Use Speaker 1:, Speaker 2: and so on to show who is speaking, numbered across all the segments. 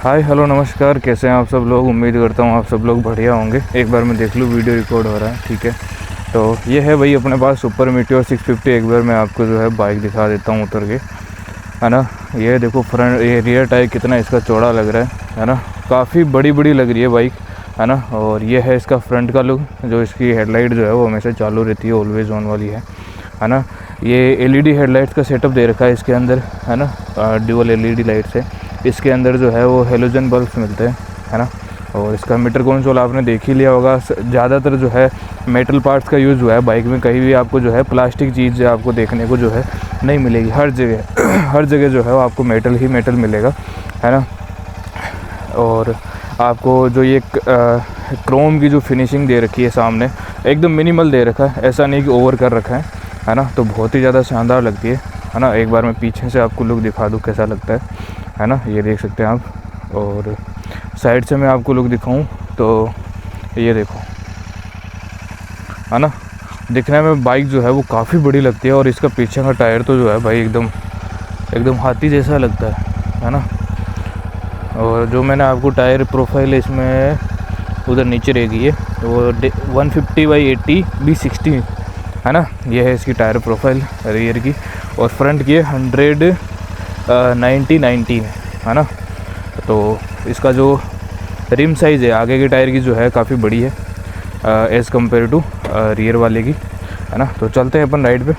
Speaker 1: Hi hello नमस्कार, कैसे हैं आप सब लोग। उम्मीद करता हूँ आप सब लोग बढ़िया होंगे। एक बार मैं देख लूँ वीडियो रिकॉर्ड हो रहा है, ठीक है। तो ये है भाई अपने पास सुपर मीटियोर 650। एक बार मैं आपको जो है बाइक दिखा देता हूँ उतर के, है ना। ये देखो फ्रंट, ये रियर टायर कितना इसका चौड़ा लग रहा है ना। काफ़ी बड़ी लग रही है बाइक, है ना। और ये है इसका फ्रंट का लुक। जो इसकी हेडलाइट जो है वो हमेशा चालू रहती है, ऑलवेज ऑन वाली है ना। ये एलईडी हेडलाइट्स का सेटअप दे रखा है इसके अंदर, है ना। ड्यूअल एलईडी लाइट्स है इसके अंदर, जो है वो हेलोजन बल्ब्स मिलते हैं, है ना। और इसका मीटर कंसोल आपने देख ही लिया होगा। ज़्यादातर जो है मेटल पार्ट्स का यूज़ हुआ है बाइक में। कहीं भी आपको जो है प्लास्टिक चीज़ आपको देखने को जो है नहीं मिलेगी। हर जगह हर जगह जो है वो आपको मेटल ही मेटल मिलेगा, है ना। और आपको जो ये क्रोम की जो फिनिशिंग दे रखी है सामने, एकदम मिनिमल दे रखा है, ऐसा नहीं कि ओवर कर रखा है ना। तो बहुत ही ज़्यादा शानदार लगती है ना। एक बार मैं पीछे से आपको लुक दिखा दूँ कैसा लगता है ना। ये देख सकते हैं आप। और साइड से मैं आपको लुक दिखाऊं तो ये देखो, है ना। दिखने में बाइक जो है वो काफ़ी बड़ी लगती है। और इसका पीछे का टायर तो जो है भाई एकदम हाथी जैसा लगता है ना। और जो मैंने आपको टायर प्रोफाइल इसमें उधर नीचे रह गई है, वो 150/80 B60 है ना। ये है इसकी टायर प्रोफाइल रियर की। और फ्रंट की 190/90 है ना। तो इसका जो रिम साइज़ है आगे के टायर की जो है काफ़ी बड़ी है एज़ कम्पेयर टू रियर वाले की, है ना। तो चलते हैं अपन राइड पे।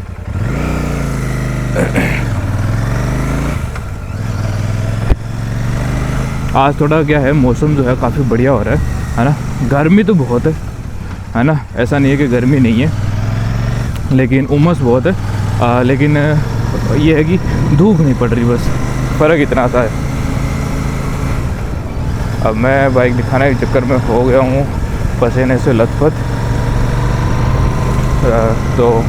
Speaker 1: आज थोड़ा क्या है, मौसम जो है काफ़ी बढ़िया हो रहा है ना। गर्मी तो बहुत है ना। ऐसा नहीं है कि गर्मी नहीं है, लेकिन उमस बहुत है। लेकिन ये है कि धूप नहीं पड़ रही, बस फ़र्क इतना सा है। अब मैं बाइक दिखाने के चक्कर में हो गया हूँ पसीने से लथपथ। तो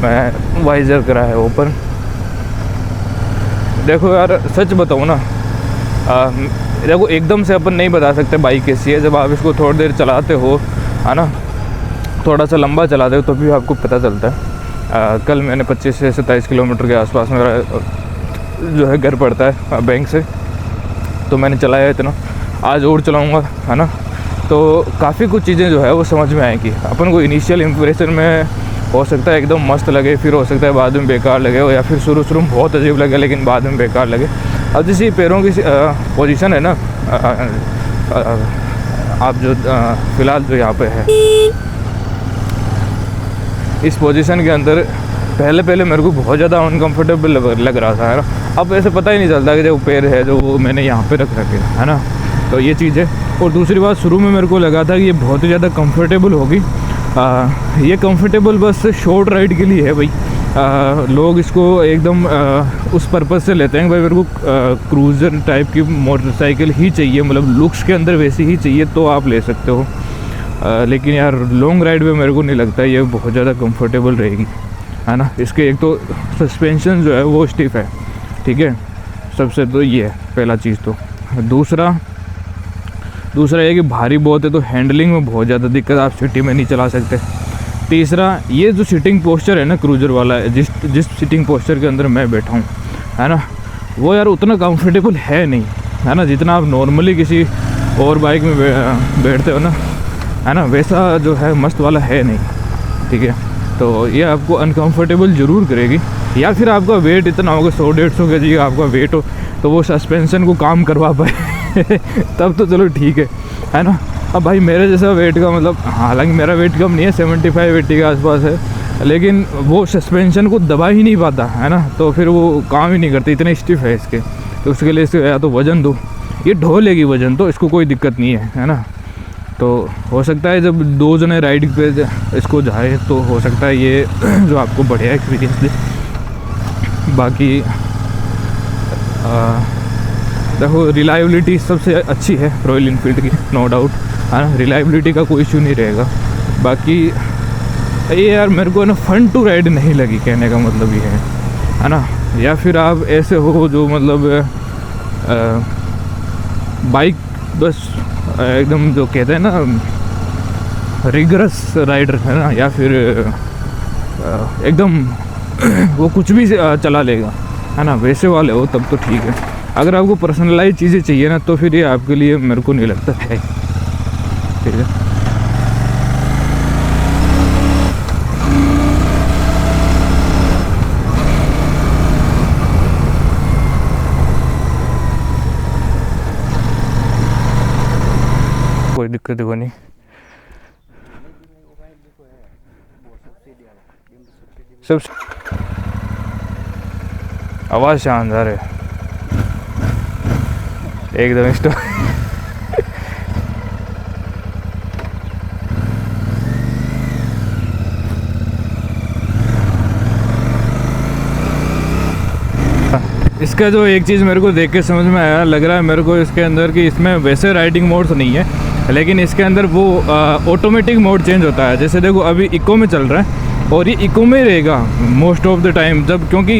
Speaker 1: मैं वाइज़र करा है ऊपर। देखो यार, सच बताऊँ ना, देखो एकदम से अपन नहीं बता सकते बाइक कैसी है। जब आप इसको थोड़ी देर चलाते हो, है ना, थोड़ा सा लंबा चलाते हो, तो भी आपको पता चलता है। कल मैंने 25 से 27 किलोमीटर के आसपास मेरा जो है घर पड़ता है बैंक से, तो मैंने चलाया इतना। आज और चलाऊँगा, है ना। तो काफ़ी कुछ चीज़ें जो है वो समझ में आएंगी अपन को। इनिशियल इम्प्रेशन में हो सकता है एकदम मस्त लगे, फिर हो सकता है बाद में बेकार लगे, या फिर शुरू में बहुत अजीब लगे लेकिन बाद में बेकार लगे। अब जैसे पैरों की पोजीशन है ना, आप जो फ़िलहाल जो यहाँ पे है इस पोजीशन के अंदर, पहले मेरे को बहुत ज़्यादा अनकम्फर्टेबल लग रहा था, है ना। अब ऐसे पता ही नहीं चलता कि जो पैर है जो वो मैंने यहाँ पे रख रखे, है ना। तो ये चीज़ है। और दूसरी बात, शुरू में मेरे को लगा था कि ये बहुत ही ज़्यादा कंफर्टेबल होगी। ये कंफर्टेबल बस शॉर्ट राइड के लिए है भाई। लोग इसको एकदम उस पर्पज़ से लेते हैं भाई, मेरे को क्रूज़र टाइप की मोटरसाइकिल ही चाहिए, मतलब लुक्स के अंदर वैसी ही चाहिए, तो आप ले सकते हो। लेकिन यार लॉन्ग राइड में मेरे को नहीं लगता ये बहुत ज़्यादा कंफर्टेबल रहेगी, है ना। इसके एक तो सस्पेंशन जो है वो स्टिफ है, ठीक है। सबसे तो ये है पहला चीज़। तो दूसरा ये कि भारी बहुत है, तो हैंडलिंग में बहुत ज़्यादा दिक्कत, आप सिटी में नहीं चला सकते। तीसरा, ये जो सिटिंग पोस्चर है ना क्रूज़र वाला, जिस सिटिंग पोस्चर के अंदर मैं बैठा हूँ, है ना, वो यार उतना कंफर्टेबल है नहीं, है ना। जितना आप नॉर्मली किसी और बाइक में बैठते हो ना, है ना, वैसा जो है मस्त वाला है नहीं, ठीक है। तो ये आपको अनकंफर्टेबल ज़रूर करेगी। या फिर आपका वेट इतना होगा 100-150 kg का आपका वेट हो, तो वो सस्पेंशन को काम करवा पाए तब तो चलो ठीक है ना। अब भाई मेरे जैसा वेट का, मतलब हालांकि मेरा वेट कम नहीं है, 75-80 के आसपास है, लेकिन वो सस्पेंशन को दबा ही नहीं पाता, है ना। तो फिर वो काम ही नहीं करती, इतने स्टिफ है इसके। तो उसके लिए इसको या तो वज़न दो, ये ढो लेगी वज़न, तो इसको कोई दिक्कत नहीं है ना। तो हो सकता है जब 2 जने राइड पे इसको जाए तो हो सकता है ये जो आपको बढ़िया एक्सपीरियंस दे। बाकी देखो, रिलायबिलिटी सबसे अच्छी है रॉयल इनफील्ड की, नो डाउट, है ना। रिलायबिलिटी का कोई इशू नहीं रहेगा। बाकी ये यार मेरे को ना फन टू राइड नहीं लगी, कहने का मतलब ये है ना। या फिर आप ऐसे हो जो मतलब बाइक बस एकदम जो कहते हैं ना रिगरस राइडर, है ना, या फिर एकदम वो कुछ भी चला लेगा, है ना, वैसे वाले हो तब तो ठीक है। अगर आपको पर्सनलाइज चीज़ें चाहिए ना तो फिर ये आपके लिए मेरे को नहीं लगता है। ठीक है, कोई दिक्कत को नहीं। सब आवाज़ शानदार है एकदम स्टॉप। इसका जो एक चीज़ मेरे को देख के समझ में आया, लग रहा है मेरे को इसके अंदर कि इसमें वैसे राइडिंग मोड तो नहीं है, लेकिन इसके अंदर वो ऑटोमेटिक मोड चेंज होता है। जैसे देखो अभी इको में चल रहा है और ये इको में रहेगा मोस्ट ऑफ द टाइम, जब क्योंकि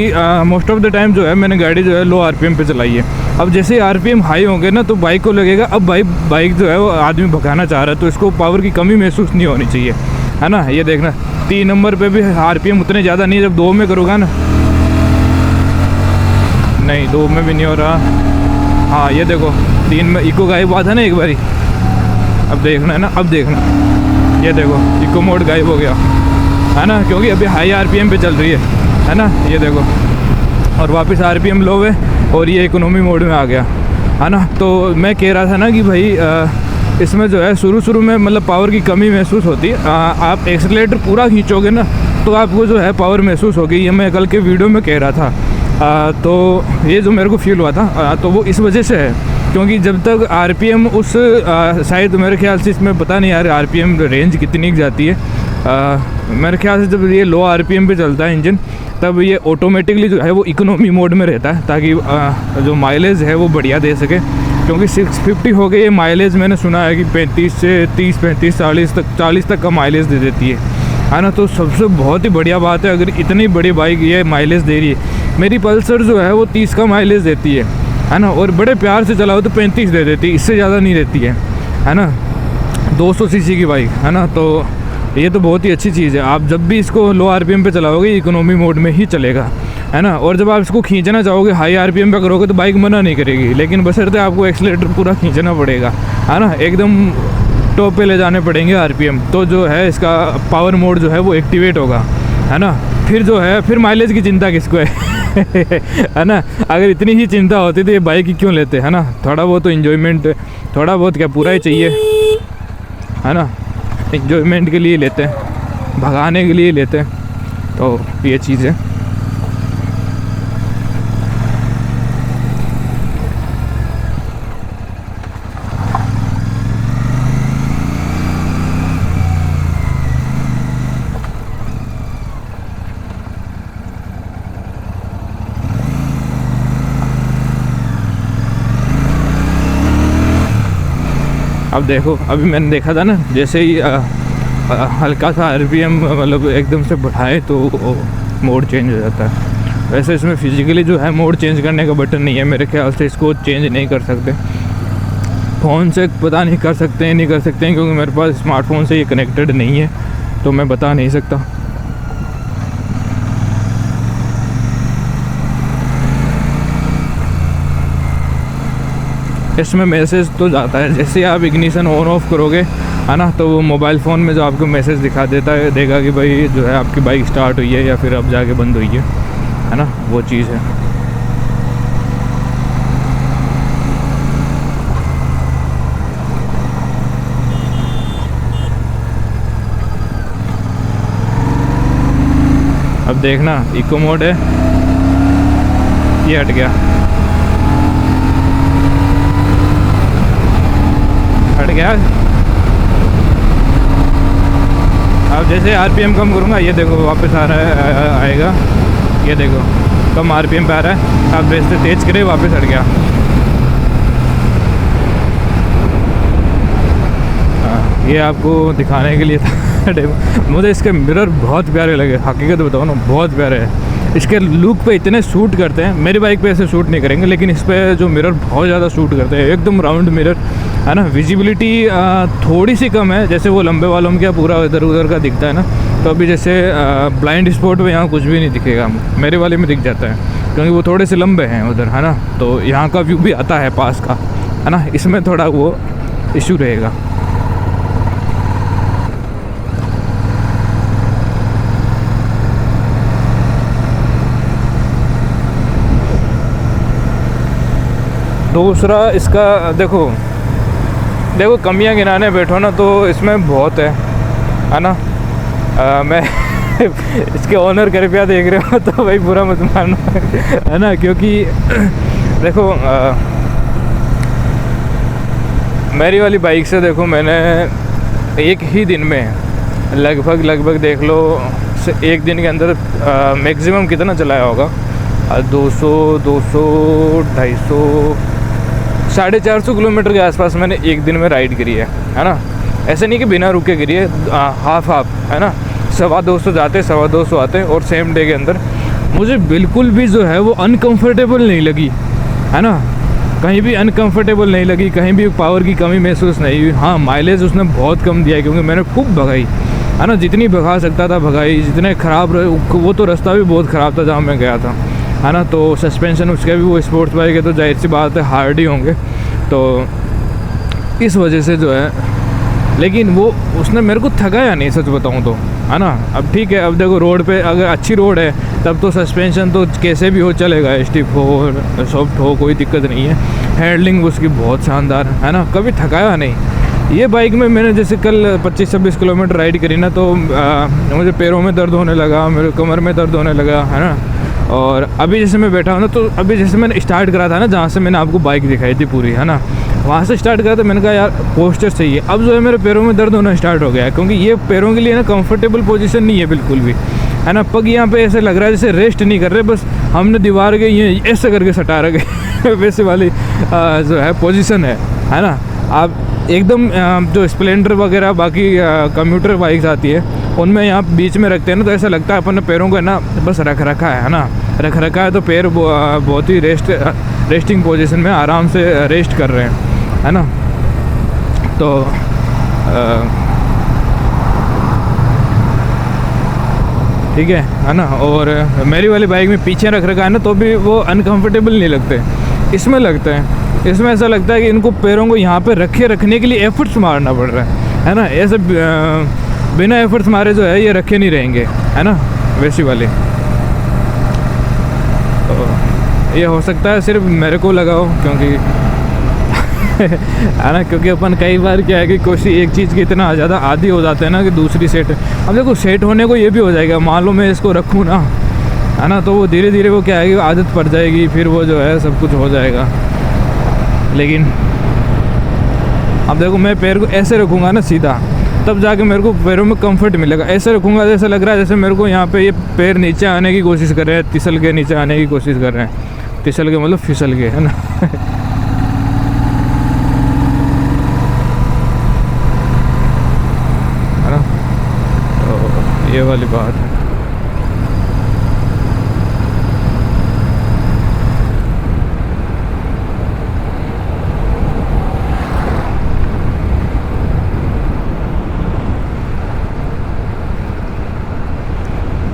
Speaker 1: मोस्ट ऑफ द टाइम जो है मैंने गाड़ी जो है लो आरपीएम पे चलाई है। अब जैसे आरपीएम हाई होंगे ना तो बाइक को लगेगा अब बाइक जो है वो आदमी भगाना चाह रहा है, तो इसको पावर की कमी महसूस नहीं होनी चाहिए, है ना। ये देखना 3 नंबर पे भी आरपीएम उतने ज़्यादा नहीं, जब 2 में करूँगा ना, नहीं 2 में भी नहीं हो रहा। हाँ ये देखो 3 में इको गायब हुआ था ना एक बारी, अब देखना है ना, अब देखना ये देखो इको मोड गायब हो गया, है ना, क्योंकि अभी हाई आरपीएम पे चल रही है ना। ये देखो और वापस आरपीएम लो है और ये इकोनॉमी मोड में आ गया, है ना। तो मैं कह रहा था ना कि भाई इसमें जो है शुरू में मतलब पावर की कमी महसूस होती है। आप एक्सीलरेटर पूरा खींचोगे ना तो आपको जो है पावर महसूस होगी, ये मैं कल के वीडियो में कह रहा था। तो ये जो मेरे को फील हुआ था तो वो इस वजह से है क्योंकि जब तक आरपीएम उस शायद मेरे ख्याल से इसमें पता नहीं यार आरपीएम रेंज कितनी जाती है, मेरे ख्याल से जब ये लो आरपीएम पे चलता है इंजन तब ये ऑटोमेटिकली जो है वो इकोनॉमी मोड में रहता है ताकि जो माइलेज है वो बढ़िया दे सके। क्योंकि 650 हो गई ये माइलेज, मैंने सुना है कि 35 से 30 35 40 तक का माइलेज दे देती है ना। तो सबसे बहुत ही बढ़िया बात है, अगर इतनी बड़ी बाइक ये माइलेज दे रही है। मेरी पल्सर जो है वो 30 का माइलेज देती है ना, और बड़े प्यार से चलाओ तो 35 दे देती है, इससे ज़्यादा नहीं देती है ना। 200 सीसी की बाइक है ना, तो ये तो बहुत ही अच्छी चीज़ है। आप जब भी इसको लो आरपीएम पे चलाओगे इकोनॉमी मोड में ही चलेगा, है ना। और जब आप इसको खींचना चाहोगे हाई आरपीएम पे करोगे तो बाइक मना नहीं करेगी, लेकिन बशर्ते आपको एक्सीलरेटर पूरा खींचना पड़ेगा, है ना, एकदम टॉप पे ले जाने पड़ेंगे आरपीएम, तो जो है इसका पावर मोड जो है वो एक्टिवेट होगा, है ना। फिर जो है फिर माइलेज की चिंता किसको है ना। अगर इतनी ही चिंता होती तो ये बाइक ही क्यों लेते, है ना। थोड़ा बहुत तो इन्जॉयमेंट, थोड़ा बहुत क्या पूरा ही चाहिए, है ना, इन्जॉयमेंट के लिए लेते हैं, भगाने के लिए लेते हैं, तो ये चीज़ है। अब देखो अभी मैंने देखा था ना, जैसे ही हल्का सा आरपीएम मतलब एकदम से बढ़ाए तो मोड चेंज हो जाता है। वैसे इसमें फिजिकली जो है मोड चेंज करने का बटन नहीं है मेरे ख्याल से, इसको चेंज नहीं कर सकते। फ़ोन से पता नहीं कर सकते हैं नहीं कर सकते हैं, क्योंकि मेरे पास स्मार्टफोन से ये कनेक्टेड नहीं है तो मैं बता नहीं सकता। इसमें मैसेज तो जाता है, जैसे ही आप इग्निशन ऑन ऑफ करोगे, है ना, तो वो मोबाइल फ़ोन में जो आपको मैसेज दिखा देगा कि भाई जो है आपकी बाइक स्टार्ट हुई है या फिर अब जाके बंद हुई है ना, वो चीज़ है। अब देखना इको मोड है, ये हट गया, हट गया। अब जैसे आरपीएम कम करूँगा, ये देखो वापस आ रहा है, आएगा, ये देखो कम आरपीएम पे आ रहा है। अब जैसे तेज़ करे वापस हट गया। ये आपको दिखाने के लिए था। मुझे इसके मिरर बहुत प्यारे लगे, हकीकत बताओ ना, बहुत प्यारे हैं। इसके लुक पे इतने सूट करते हैं, मेरी बाइक पे ऐसे सूट नहीं करेंगे, लेकिन इस पर जो मिरर बहुत ज़्यादा सूट करते हैं, एकदम राउंड मिरर, है ना। विजिबिलिटी थोड़ी सी कम है, जैसे वो लंबे वालों में क्या पूरा इधर उधर का दिखता है ना, तो अभी जैसे ब्लाइंड स्पॉट पे यहाँ कुछ भी नहीं दिखेगा, मेरे वाले में दिख जाता है क्योंकि वो थोड़े से लंबे हैं उधर, है ना, तो यहाँ का व्यू भी आता है पास का, है ना, इसमें थोड़ा वो इशू रहेगा। दूसरा इसका देखो कमियां गिनाने बैठो ना तो इसमें बहुत है ना। मैं इसके ओनर कृपया देख रहे हो तो भाई बुरा मत मानो, है ना, क्योंकि देखो मेरी वाली बाइक से देखो मैंने एक ही दिन में लगभग देख लो एक दिन के अंदर मैक्सिमम कितना चलाया होगा, 200 250 450 किलोमीटर के आसपास मैंने एक दिन में राइड करी है ना। ऐसे नहीं कि बिना रुके करी है, हाफ है ना, 250 जाते 250 आते, और सेम डे के अंदर मुझे बिल्कुल भी जो है वो अनकंफर्टेबल नहीं लगी, है ना, कहीं भी अनकंफर्टेबल नहीं लगी, कहीं भी पावर की कमी महसूस नहीं हुई। हाँ, माइलेज उसने बहुत कम दिया है क्योंकि मैंने खूब भगाई, है ना, जितनी भगा सकता था भगाई, जितने ख़राब वो तो रास्ता भी बहुत ख़राब था जहाँ मैं गया था, है ना, तो सस्पेंशन उसके भी वो स्पोर्ट्स बाइक है तो जाहिर सी बात है हार्ड ही होंगे, तो इस वजह से जो है, लेकिन वो उसने मेरे को थकाया नहीं सच बताऊँ तो, है ना। अब ठीक है, अब देखो रोड पे अगर अच्छी रोड है तब तो सस्पेंशन तो कैसे भी हो चलेगा, स्टिफ हो सॉफ्ट हो कोई दिक्कत नहीं है, हैंडलिंग उसकी बहुत शानदार है ना, कभी थकाया नहीं। ये बाइक में मैंने जैसे कल 25-26 किलोमीटर राइड करी ना तो मुझे पैरों में दर्द होने लगा, मेरे कमर में दर्द होने लगा, है ना। और अभी जैसे मैं बैठा हूँ ना तो अभी जैसे मैंने स्टार्ट करा था ना जहाँ से मैंने आपको बाइक दिखाई थी पूरी, है ना, वहाँ से स्टार्ट करा तो मैंने कहा यार पोस्चर सही है। अब जो है मेरे पैरों में दर्द होना स्टार्ट हो गया है क्योंकि ये पैरों के लिए ना कंफर्टेबल पोजीशन नहीं है बिल्कुल भी, है ना। पग यहाँ पे ऐसे लग रहा है जैसे रेस्ट नहीं कर रहे, बस हमने दीवार के ये ऐसे करके सटा रखे वैसे वाली जो है पोजीशन है ना। आप एकदम जो स्प्लेंडर वगैरह बाकी कम्यूटर बाइक्स आती है उनमें यहाँ बीच में रखते हैं ना तो ऐसा लगता है अपन ने पैरों को ना बस रख रखा है ना, रख रखा है तो पैर बहुत ही रेस्टिंग पोजीशन में आराम से रेस्ट कर रहे हैं, है ना। तो ठीक है ना। और मेरी वाली बाइक में पीछे रख रखा है ना तो भी वो अनकंफर्टेबल नहीं लगते, इसमें लगते हैं। इसमें ऐसा लगता है कि इनको पैरों को यहाँ पे रखने के लिए एफर्ट्स मारना पड़ रहा है ना। ऐसे बिना एफर्ट्स मारे जो है ये रखे नहीं रहेंगे, है ना, वैसी वाले। तो ये हो सकता है सिर्फ मेरे को लगाओ क्योंकि है ना, क्योंकि अपन कई बार क्या है कि कोई एक चीज़ की इतना ज़्यादा आदी हो जाते हैं ना कि दूसरी सेट, अब देखो सेट होने को ये भी हो जाएगा, मान लो मैं इसको रखूँ ना, है ना, तो वो धीरे धीरे वो क्या है कि आदत पड़ जाएगी, फिर वो जो है सब कुछ हो जाएगा। लेकिन अब देखो मैं पैर को ऐसे रखूँगा ना सीधा, तब जाके मेरे को पैरों में कंफर्ट मिलेगा। ऐसे रखूँगा जैसे लग रहा है जैसे मेरे को यहाँ पे ये पैर नीचे आने की कोशिश कर रहे हैं, तिसल के नीचे आने की कोशिश कर रहे हैं, तिसल के मतलब फिसल के, है ना। है ना, तो ये वाली बात है।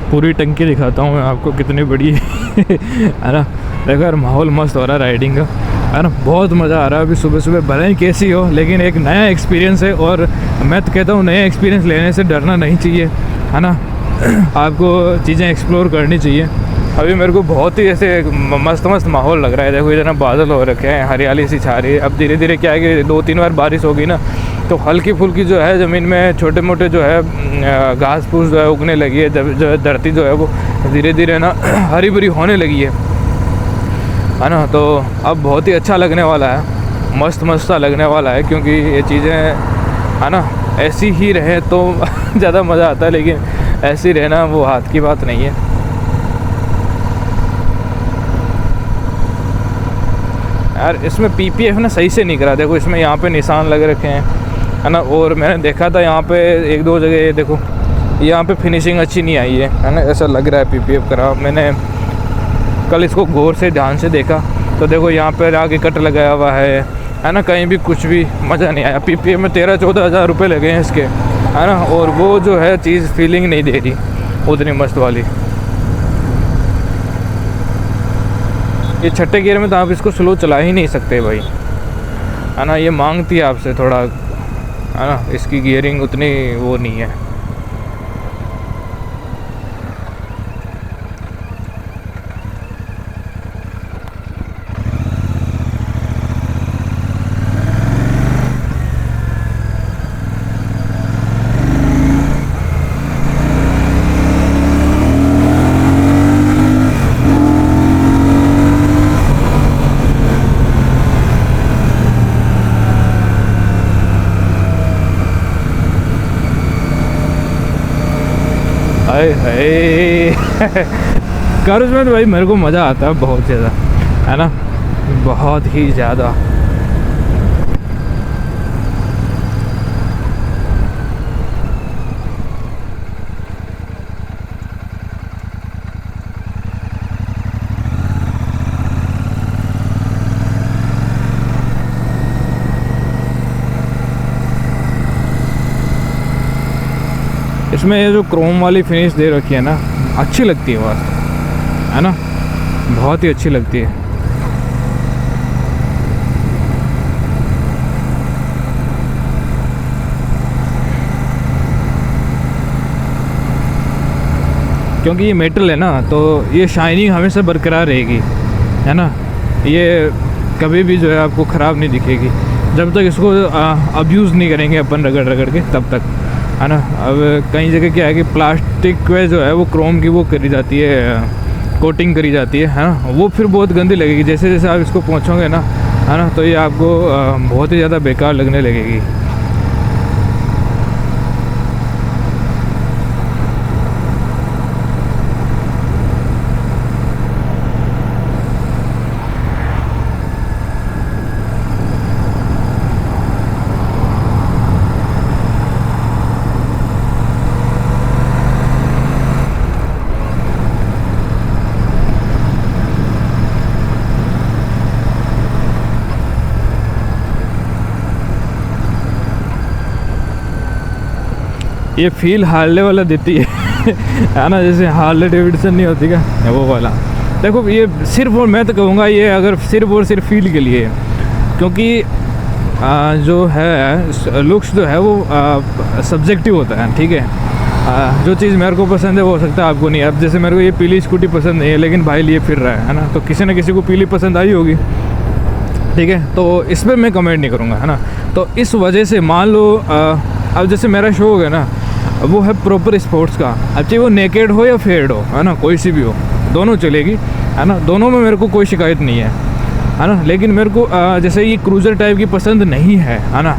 Speaker 1: पूरी टंकी दिखाता हूँ मैं आपको कितनी बड़ी है ना। देखो यार माहौल मस्त हो रहा है राइडिंग का, है ना, बहुत मज़ा आ रहा है। अभी सुबह सुबह भले ही कैसी हो लेकिन एक नया एक्सपीरियंस है, और मैं तो कहता हूँ नया एक्सपीरियंस लेने से डरना नहीं चाहिए, है ना। आपको चीज़ें एक्सप्लोर करनी चाहिए। अभी मेरे को बहुत ही ऐसे मस्त माहौल लग रहा है। देखो इतना बादल हो रखे हैं, हरियाली सी छा रही है। अब धीरे धीरे क्या है कि 2-3 बार बारिश होगी ना तो हल्की फुल्की जो है ज़मीन में छोटे मोटे जो है घास फूस जो है उगने लगी है, जो है धरती जो है वो धीरे धीरे ना हरी भरी होने लगी है ना। तो अब बहुत ही अच्छा लगने वाला है, मस्त सा लगने वाला है, क्योंकि ये चीज़ें है ना ऐसी ही रहे तो ज़्यादा मज़ा आता है, लेकिन ऐसी रहना वो हाथ की बात नहीं है। यार इसमें PPF ना सही से नहीं करा, देखो इसमें यहाँ पे निशान लग रखे हैं, है ना। और मैंने देखा था यहाँ पे 1-2 जगह, देखो यहाँ पे फिनिशिंग अच्छी नहीं आई है ना, ऐसा लग रहा है PPF करा। मैंने कल इसको गौर से ध्यान से देखा तो देखो यहाँ पे आगे कट लगाया हुआ है, है ना, कहीं भी कुछ भी मज़ा नहीं आया। PPA में 13-14 हज़ार रुपये लगे हैं इसके, है ना, और वो जो है चीज़ फीलिंग नहीं दे रही उतनी मस्त वाली। ये छठे गियर में तो आप इसको स्लो चला ही नहीं सकते भाई, है ना, ये मांगती है आपसे थोड़ा, है ना, इसकी गियरिंग उतनी वो नहीं है। हाय हाय कर्व्स में तो भाई मेरे को मज़ा आता है बहुत ज़्यादा, है ना, बहुत ही ज़्यादा। इसमें ये जो क्रोम वाली फिनिश दे रखी है ना, अच्छी लगती है बात, है ना, बहुत ही अच्छी लगती है। क्योंकि ये मेटल है ना, तो ये शाइनिंग हमेशा बरकरार रहेगी, है ना, ये कभी भी जो है आपको ख़राब नहीं दिखेगी जब तक इसको अब्यूज़ नहीं करेंगे अपन रगड़ रगड़ के, तब तक, है ना। अब कई जगह क्या है कि प्लास्टिक में जो है वो क्रोम की वो करी जाती है, कोटिंग करी जाती है ना, वो फिर बहुत गंदी लगेगी। जैसे जैसे आप इसको पहुँचोगे ना, है ना, तो ये आपको बहुत ही ज़्यादा बेकार लगने लगेगी। ये फील हार्ले वाला देती है ना, जैसे हार्ले डेविडसन नहीं होती क्या, वो वाला। देखो ये सिर्फ, और मैं तो कहूँगा ये अगर सिर्फ और सिर्फ फील के लिए, क्योंकि जो है लुक्स जो है वो सब्जेक्टिव होता है, ठीक है। जो चीज़ मेरे को पसंद है वो हो सकता है आपको नहीं। अब जैसे मेरे को ये पीली स्कूटी पसंद नहीं है, लेकिन भाई लिए फिर रहा है ना, तो किसी न किसी को पीली पसंद आई होगी, ठीक है, तो इस पर मैं कमेंट नहीं करूँगा, है ना। तो इस वजह से मान लो अब जैसे मेरा शौक है ना, वो है प्रॉपर स्पोर्ट्स का, अब चाहे वो नेकेड हो या फेड हो, है ना, कोई सी भी हो, दोनों चलेगी, है ना, दोनों में मेरे को कोई शिकायत नहीं है ना। लेकिन मेरे को जैसे ये क्रूज़र टाइप की पसंद नहीं है ना,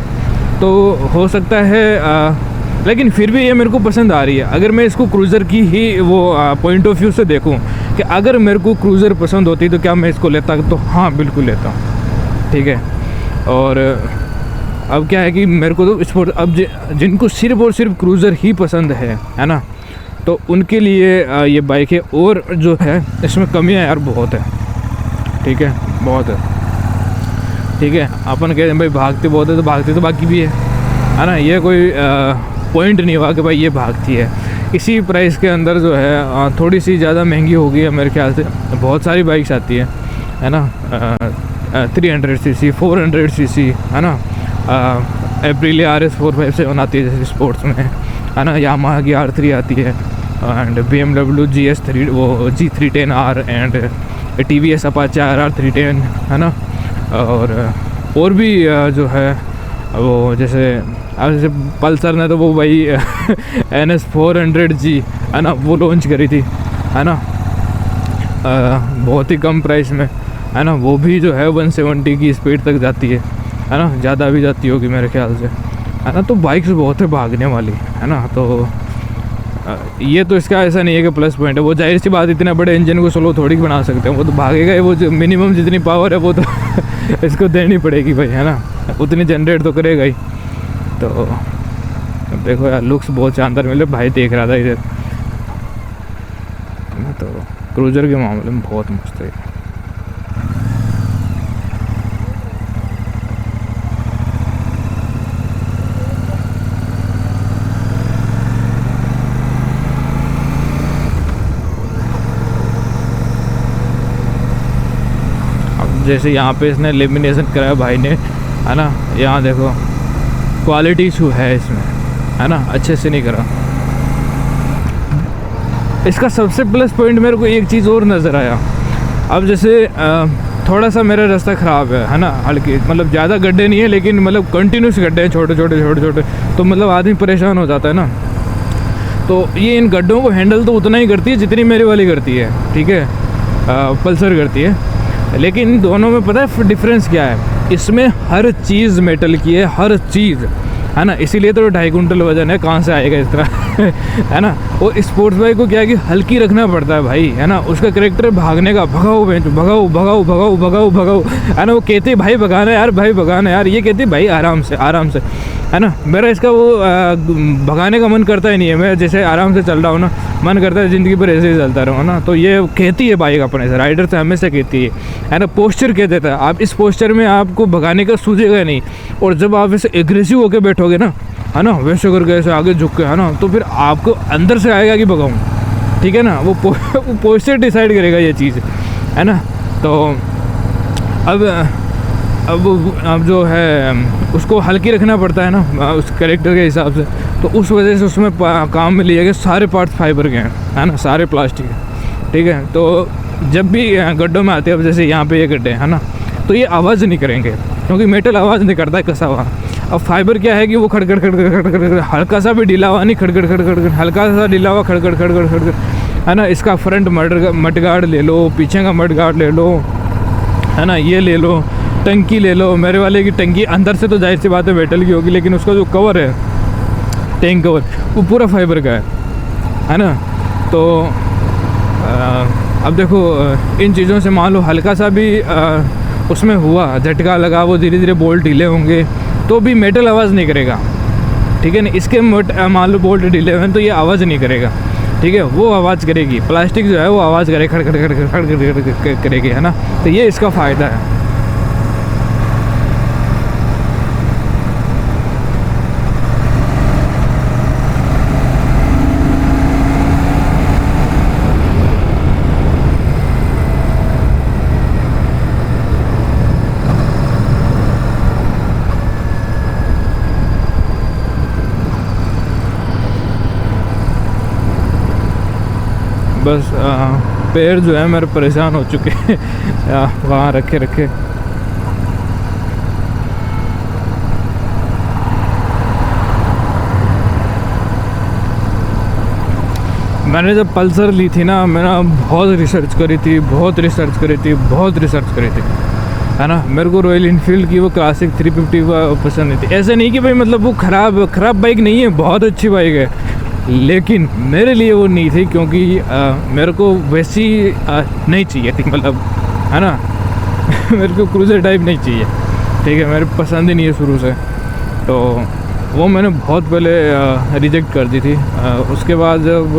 Speaker 1: तो हो सकता है लेकिन फिर भी ये मेरे को पसंद आ रही है। अगर मैं इसको क्रूज़र की ही वो पॉइंट ऑफ व्यू से देखूँ कि अगर मेरे को क्रूज़र पसंद होती तो क्या मैं इसको लेता, तो हाँ बिल्कुल लेता हूँ, ठीक है। और अब क्या है कि मेरे को तो स्पोर्ट, अब जिनको सिर्फ और सिर्फ क्रूज़र ही पसंद है ना, तो उनके लिए ये बाइक है। और जो है इसमें कमियां यार बहुत है, ठीक है, बहुत है, ठीक है। अपन कहते हैं भाई भागते बहुत है, तो भागते तो बाकी भी है ना, ये कोई पॉइंट नहीं हुआ कि भाई ये भागती है। इसी प्राइस के अंदर जो है थोड़ी सी ज़्यादा महंगी होगी है मेरे ख्याल से, बहुत सारी बाइक्स आती है ना, 300 सीसी, 400 सीसी, है ना, एप्रिलिया RS 457 आती है जैसे स्पोर्ट्स में, है ना, यामाहा की R3 आती है, एंड BMW GS3 वो G310R and TVS Apache RR 310, है ना। और भी जो है वो जैसे पल्सर ने तो वो भाई NS 400G, है ना, वो लॉन्च करी थी, है ना, बहुत ही कम प्राइस में, है ना। वो भी जो है 170 की स्पीड तक जाती है ना, ज़्यादा भी जाती होगी मेरे ख्याल से, है ना। तो बाइक्स बहुत है भागने वाली, है ना। तो ये तो इसका ऐसा नहीं है कि प्लस पॉइंट है, वो जाहिर सी बात इतने बड़े इंजन को स्लो थोड़ी बना सकते हैं, वो तो भागेगा ही, वो जो मिनिमम जितनी पावर है वो तो इसको देनी पड़ेगी भाई, है ना, उतनी जनरेट तो करेगा ही। तो देखो यार लुक्स बहुत शानदार मिले, भाई देख रहा था इधर, तो क्रूज़र के मामले में बहुत मस्त है। जैसे यहाँ पे इसने लेमिनेशन कराया भाई ने, है ना। यहाँ देखो क्वालिटी इशू है इसमें, है ना, अच्छे से नहीं करा। इसका सबसे प्लस पॉइंट मेरे को एक चीज़ और नज़र आया। अब जैसे थोड़ा सा मेरा रास्ता ख़राब है ना, हल्की, मतलब ज़्यादा गड्ढे नहीं है लेकिन मतलब कंटिन्यूस गड्ढे हैं, छोटे छोटे, तो मतलब आदमी परेशान हो जाता है ना। तो ये इन गड्ढों को हैंडल तो उतना ही करती है जितनी मेरी वाली करती है, ठीक है, पल्सर करती है। लेकिन इन दोनों में पता है डिफरेंस क्या है? इसमें हर चीज़ मेटल की है, हर चीज़, है ना। इसीलिए तो 2.5 कुंटल वजन है, कहाँ से आएगा इस तरह है ना। वो स्पोर्ट्स बाइक को क्या है कि हल्की रखना पड़ता है भाई, है ना। उसका कैरेक्टर भागने का, भगाओ भगाओ भगाओ भगाओ भगाओ भगाओ, है ना। वो कहते भाई भगाना यार, भाई भगाना यार, ये कहते भाई आराम से आराम से, है ना। मेरा इसका वो भगाने का मन करता ही नहीं है। मैं जैसे आराम से चल रहा हूँ ना, मन करता है ज़िंदगी पर ऐसे ही चलता रहूँ ना। तो ये कहती है बाइक अपने से, राइडर से हमेशा कहती है ना। पोस्चर कह देता है, आप इस पोस्चर में आपको भगाने का सूझेगा नहीं। और जब आप ऐसे एग्रेसिव होकर बैठोगे ना, है ना, वैसे करके ऐसे आगे झुक के, है ना, तो फिर आपको अंदर से आएगा कि भगाऊँ, ठीक है ना। वो पोस्चर डिसाइड करेगा ये चीज़, है ना। तो अब जो है उसको हल्की रखना पड़ता है ना उस कैरेक्टर के हिसाब से। तो उस वजह से उसमें काम में लिया गया सारे पार्ट्स फाइबर के हैं, है ना, सारे प्लास्टिक है, ठीक है। तो जब भी गड्ढों में आते हैं, अब जैसे यहाँ पे ये गड्ढे हैं ना, तो ये आवाज़ नहीं करेंगे क्योंकि मेटल आवाज़ नहीं करता है कसा हुआ। अब फाइबर क्या है कि वो खड़खड़ खड़खड़ खड़खड़, हल्का सा भी ढीला हुआ नहीं, खड़खड़ खड़खड़, हल्का सा ढीला हुआ खड़खड़ खड़खड़ खड़खड़, है ना। इसका फ्रंट मडगार्ड ले लो, पीछे का मडगार्ड ले लो, है ना, ये ले लो, टंकी ले लो। मेरे वाले की टंकी अंदर से तो जाहिर सी बात है मेटल की होगी, लेकिन उसका जो कवर है, टैंक कवर, वो पूरा फाइबर का है ना। तो अब देखो इन चीज़ों से मान लो हल्का सा भी उसमें हुआ, झटका लगा, वो धीरे धीरे बोल्ट ढीले होंगे तो भी मेटल आवाज़ नहीं करेगा, ठीक है ना। इसके मान लो बोल्ट ढीले हुए हैं तो ये आवाज़ नहीं करेगा, ठीक है। वो आवाज़ करेगी, प्लास्टिक जो है वो आवाज़ करे, खड़ खड़ खड़ खड़ खड़ करेगी, है ना। तो ये इसका फ़ायदा है। बस पैर जो है मेरे परेशान हो चुके हैं वहाँ रखे रखे। मैंने जब पल्सर ली थी ना, मैंने बहुत रिसर्च करी थी, है ना। मेरे को रॉयल इनफील्ड की वो क्लासिक 350 पसंद नहीं थी। ऐसे नहीं कि भाई मतलब वो ख़राब बाइक नहीं है, बहुत अच्छी बाइक है, लेकिन मेरे लिए वो नहीं थी क्योंकि मेरे को वैसी नहीं चाहिए थी, मतलब, है ना मेरे को क्रूज़र टाइप नहीं चाहिए, ठीक है। मेरे पसंद ही नहीं है शुरू से, तो वो मैंने बहुत पहले रिजेक्ट कर दी थी। उसके बाद जब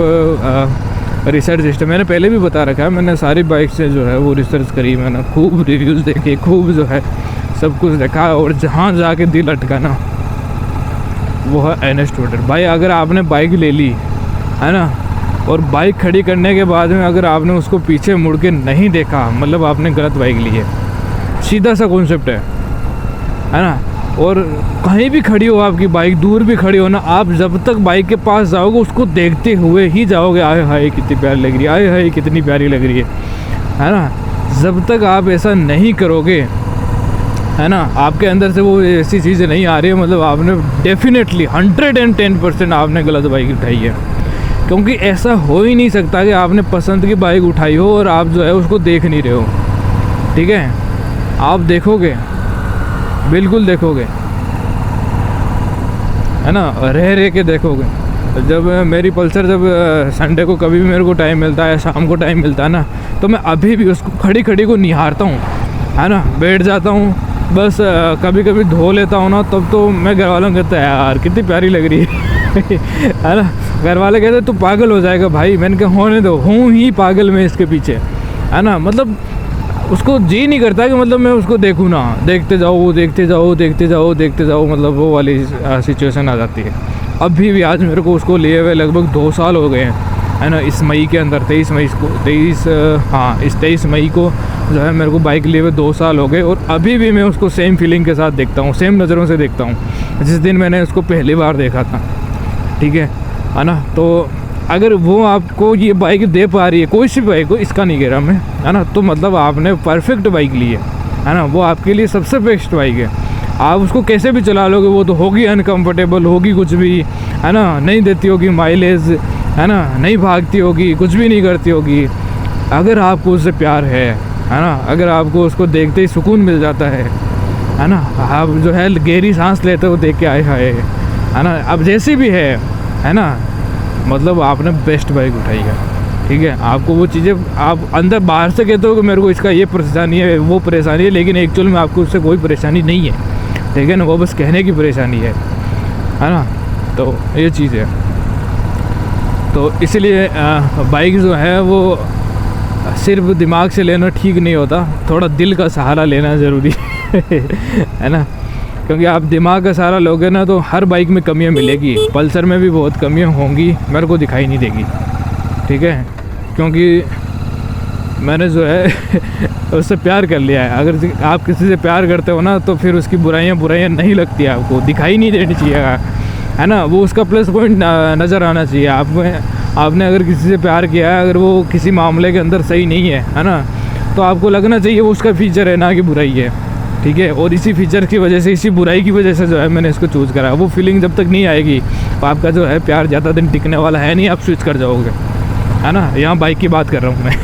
Speaker 1: रिसर्च सिस्टम मैंने पहले भी बता रखा है, मैंने सारी बाइक से जो है वो रिसर्च करी, मैंने खूब रिव्यूज़ देखे, खूब जो है सब कुछ देखा, और जहाँ जाके दिल अटका ना वो है NS 200 भाई। अगर आपने बाइक ले ली, है ना, और बाइक खड़ी करने के बाद में अगर आपने उसको पीछे मुड़ के नहीं देखा, मतलब आपने गलत बाइक ली है, सीधा सा कॉन्सेप्ट है ना। और कहीं भी खड़ी हो आपकी बाइक, दूर भी खड़ी हो ना, आप जब तक बाइक के पास जाओगे उसको देखते हुए ही जाओगे, आए हाय कितनी प्यारी लग रही है, आए हाय कितनी प्यारी लग रही है ना। जब तक आप ऐसा नहीं करोगे, है ना, आपके अंदर से वो ऐसी चीज़ें नहीं आ रही है, मतलब आपने डेफिनेटली 110% आपने गलत बाइक उठाई है। क्योंकि ऐसा हो ही नहीं सकता कि आपने पसंद की बाइक उठाई हो और आप जो है उसको देख नहीं रहे हो, ठीक है। आप देखोगे, बिल्कुल देखोगे, है ना, रह के देखोगे। जब मेरी पल्सर, जब संडे को कभी भी मेरे को टाइम मिलता है, शाम को टाइम मिलता है ना, तो मैं अभी भी उसको खड़ी को निहारता हूँ, है ना, बैठ जाता हूँ, बस कभी कभी धो लेता हूँ ना, तब तो मैं घर वालों को कहता है यार कितनी प्यारी लग रही है ना। घर वाले कहते तू पागल हो जाएगा भाई। मैंने कहा होने दो, हूँ ही पागल मैं इसके पीछे, है ना। मतलब उसको जी नहीं करता कि मतलब मैं उसको देखूँ ना, देखते जाओ, मतलब वो वाली सिचुएशन आ जाती है। अभी भी आज मेरे को उसको लिए हुए लगभग 2 साल हो गए हैं, है ना। इस मई के अंदर 23 मई को 23 मई को जो है मेरे को बाइक लिए हुए 2 साल हो गए, और अभी भी मैं उसको सेम फीलिंग के साथ देखता हूँ, सेम नज़रों से देखता हूँ जिस दिन मैंने उसको पहली बार देखा था, ठीक है ना। तो अगर वो आपको ये बाइक दे पा रही है, कोई सी बाइक हो, इसका नहीं कह रहा मैं, है ना, तो मतलब आपने परफेक्ट बाइक ली है ना। वो आपके लिए सबसे बेस्ट बाइक है। आप उसको कैसे भी चला लोगे वो तो होगी अनकम्फर्टेबल, होगी कुछ भी, है ना, नहीं देती होगी माइलेज, है ना, नहीं भागती होगी, कुछ भी नहीं करती होगी। अगर आपको उससे प्यार है ना, अगर आपको उसको देखते ही सुकून मिल जाता है ना, आप जो है गहरी सांस लेते हो देख के आए है ना, अब जैसी भी है ना, मतलब आपने बेस्ट बाइक उठाई है, ठीक है। आपको वो चीज़ें आप अंदर बाहर से कहते हो कि मेरे को इसका ये परेशानी है, वो परेशानी है, लेकिन एक्चुअल में आपको उससे कोई परेशानी नहीं है, ठीक है ना। वो बस कहने की परेशानी है ना। तो ये चीज़ है। तो इसलिए बाइक जो है वो सिर्फ दिमाग से लेना ठीक नहीं होता, थोड़ा दिल का सहारा लेना ज़रूरी है ना। क्योंकि आप दिमाग का सहारा लोगे ना तो हर बाइक में कमियां मिलेगी, पल्सर में भी बहुत कमियां होंगी, मेरे को दिखाई नहीं देगी, ठीक है। क्योंकि मैंने जो है उससे प्यार कर लिया है। अगर आप किसी से प्यार करते हो ना तो फिर उसकी बुराइयां नहीं लगती, आपको दिखाई नहीं देनी चाहिए, है ना। वो उसका प्लस पॉइंट नज़र आना चाहिए आपने अगर किसी से प्यार किया है, अगर वो किसी मामले के अंदर सही नहीं है ना, तो आपको लगना चाहिए वो उसका फीचर है ना कि बुराई है, ठीक है। और इसी फीचर की वजह से, इसी बुराई की वजह से जो है मैंने इसको चूज़ करा। वो फीलिंग जब तक नहीं आएगी तो आपका जो है प्यार ज़्यादा दिन टिकने वाला है नहीं, आप स्विच कर जाओगे, है ना। यहाँ बाइक की बात कर रहा हूँ मैं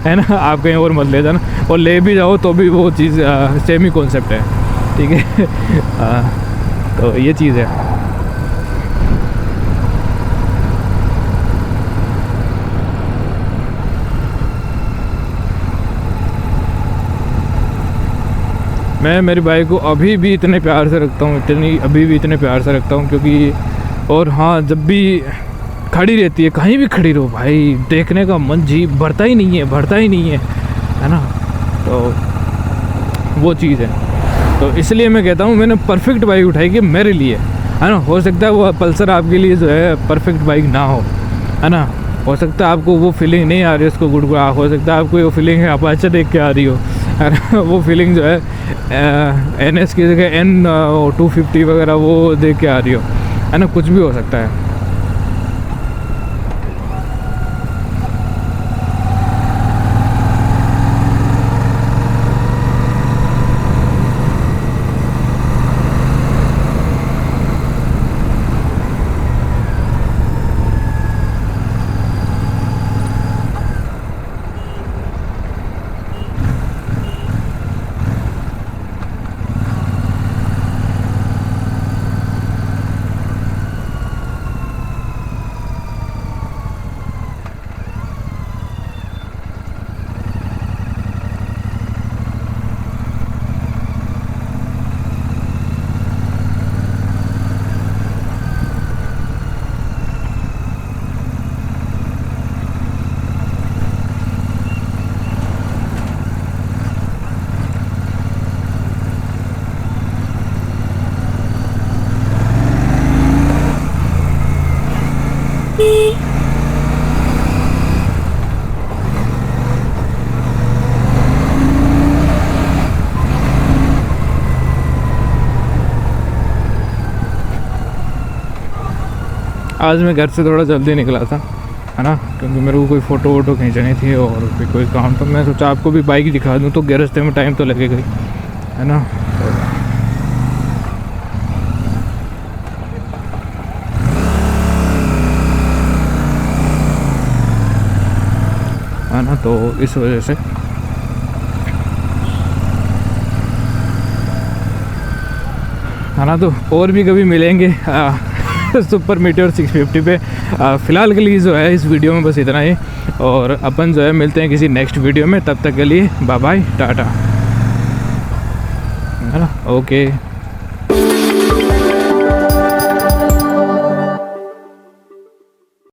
Speaker 1: है ना, आप कहीं और मत ले जाना, और ले भी जाओ तो भी वो चीज़ सेम ही कॉन्सेप्ट है, ठीक है। तो ये चीज़ है। मैं मेरी बाइक को अभी भी इतने प्यार से रखता हूँ, अभी भी इतने प्यार से रखता हूँ, क्योंकि और हाँ, जब भी खड़ी रहती है, कहीं भी खड़ी रहो भाई, देखने का मन जी भरता ही नहीं है ना। तो वो चीज़ है। तो इसलिए मैं कहता हूँ मैंने परफेक्ट बाइक उठाई कि मेरे लिए, है ना। हो सकता है वो पल्सर आपके लिए जो है परफेक्ट बाइक ना हो, है ना। हो सकता है आपको वो फीलिंग नहीं आ रही उसको गुड़गुड़ा, हो सकता है आपको वो फीलिंग है अपाचे देख के आ रही हो, है ना। वो फीलिंग जो है NS की जगह N250 वगैरह वो देख के आ रही हो, है ना। कुछ भी हो सकता है। आज मैं घर से थोड़ा जल्दी निकला था, है ना, क्योंकि मेरे को कोई फ़ोटो वोटो खींचनी थी और फिर कोई काम, तो मैं सोचा आपको भी बाइक दिखा दूँ, तो रास्ते में टाइम तो लगेगा ही, है ना। है ना, तो इस वजह से है ना। तो और भी कभी मिलेंगे सुपर मीटियोर 650 पे। फ़िलहाल के लिए जो है इस वीडियो में बस इतना ही, और अपन जो है मिलते हैं किसी नेक्स्ट वीडियो में। तब तक के लिए बाय बाय, टाटा, है ना, ओके।